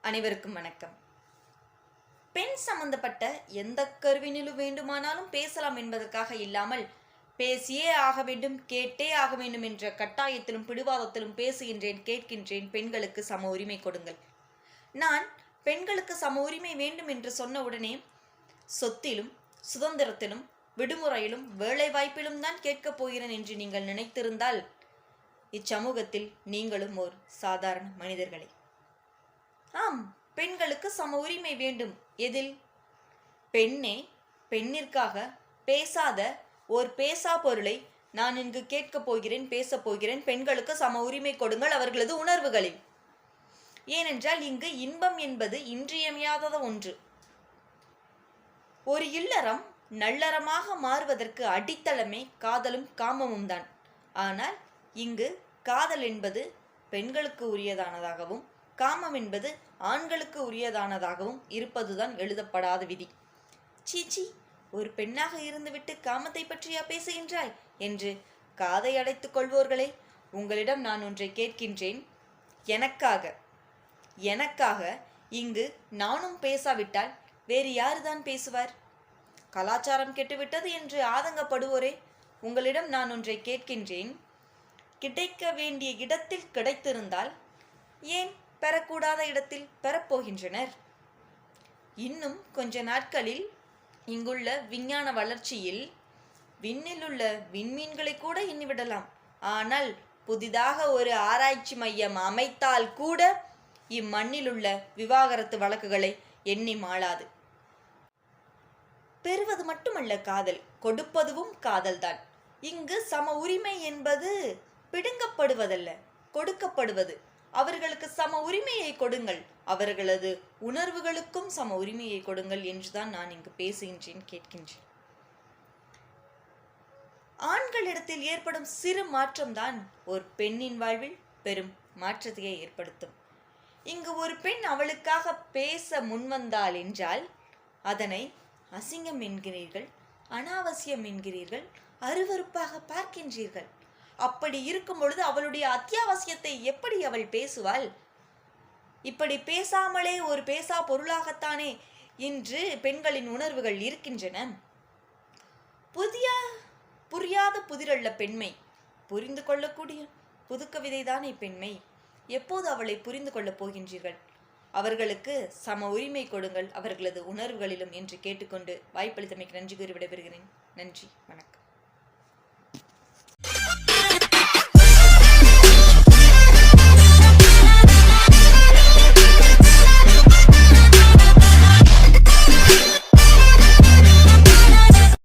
அனைவருக்கும் வணக்கம். பெண் சம்பந்தப்பட்ட எந்த கருவினிலும் வேண்டுமானாலும் பேசலாம் என்பதற்காக இல்லாமல் பேசியே ஆக வேண்டும், கேட்டே ஆக வேண்டும் என்ற கட்டாயத்திலும் பிடிவாதத்திலும் பேசுகின்றேன், கேட்கின்றேன். பெண்களுக்கு சம உரிமை கொடுங்கள். நான் பெண்களுக்கு சம உரிமை வேண்டும் என்று சொன்ன உடனே சொத்திலும் சுதந்திரத்திலும் விடுமுறையிலும் வேலை வாய்ப்பிலும் தான் கேட்கப் போகிறேன் என்று நீங்கள் நினைத்திருந்தால் இச்சமூகத்தில் நீங்களும் ஓர் சாதாரண மனிதர்களே. ஆம், பெண்களுக்கு சம உரிமை வேண்டும். எதில்? பெண்ணே பெண்ணிற்காக பேசாத ஓர் பேசா பொருளை நான் இங்கு கேட்கப் போகிறேன், பேசப் போகிறேன். பெண்களுக்கு சம உரிமை கொடுங்கள் அவர்களது உணர்வுகளில். ஏனென்றால் இங்கு இன்பம் என்பது இன்றியமையாத ஒன்று. ஒரு இல்லறம் நல்லறமாக மாறுவதற்கு அடித்தளமே காதலும் காமமும் தான். ஆனால் இங்கு காதல் என்பது பெண்களுக்கு உரியதானதாகவும் காமம் என்பது ஆண்களுக்கு உரியதானதாகவும் இருப்பதுதான் எழுதப்படாத விதி. சீச்சி, ஒரு பெண்ணாக இருந்துவிட்டு காமத்தை பற்றியா பேசுகின்றாய் என்று காதை அடைத்துக் கொள்வோர்களே, உங்களிடம் நான் ஒன்றை கேட்கின்றேன். எனக்காக இங்கு நானும் பேசாவிட்டால் வேறு யாருதான் பேசுவார்? கலாச்சாரம் கெட்டுவிட்டது என்று ஆதங்கப்படுவோரே, உங்களிடம் நான் ஒன்றை கேட்கின்றேன். கிடைக்க வேண்டிய இடத்தில் கிடைத்திருந்தால் ஏன் பெறக்கூடாத இடத்தில் பெறப்போகின்றனர்? இன்னும் கொஞ்ச நாட்களில் இங்குள்ள விஞ்ஞான வளர்ச்சியில் விண்ணில் உள்ள விண்மீன்களை கூட எண்ணிவிடலாம். ஆனால் புதிதாக ஒரு ஆராய்ச்சி மையம் அமைத்தால் கூட இம்மண்ணில் உள்ள விவாகரத்து வழக்குகளை எண்ணி மாளாது. பெறுவது மட்டுமல்ல காதல், கொடுப்பதுவும் காதல்தான். இங்கு சம உரிமை என்பது பிடுங்கப்படுவதல்ல, கொடுக்கப்படுவது. அவர்களுக்கு சம உரிமையை கொடுங்கள், அவர்களது உணர்வுகளுக்கும் சம உரிமையை கொடுங்கள் என்றுதான் நான் இங்கு பேசுகின்றேன், கேட்கின்றேன். ஆண்களிடத்தில் ஏற்படும் சிறு மாற்றம்தான் ஒரு பெண்ணின் வாழ்வில் பெரும் மாற்றத்தையே ஏற்படுத்தும். இங்கு ஒரு பெண் அவளுக்காக பேச முன்வந்தாள் என்றால் அதனை அசிங்கம் என்கிறீர்கள், அனாவசியம் என்கிறீர்கள், அருவருப்பாக பார்க்கின்றீர்கள். அப்படி இருக்கும் பொழுது அவளுடைய அத்தியாவசியத்தை எப்படி அவள் பேசுவாள்? இப்படி பேசாமலே ஒரு பேசா பொருளாகத்தானே இன்று பெண்களின் உணர்வுகள் இருக்கின்றன. புரியாத புதிரல்ல பெண்மை, புரிந்து கொள்ளக்கூடிய புதுக்கவிதைதானே பெண்மை. எப்போது அவளை புரிந்து கொள்ளப் போகின்றீர்கள்? அவர்களுக்கு சம உரிமை கொடுங்கள் அவர்களது உணர்வுகளிலும் என்று கேட்டுக்கொண்டு வாய்ப்பளித்தமைக்கு நன்றி கூறி விடைபெறுகிறேன். நன்றி, வணக்கம்.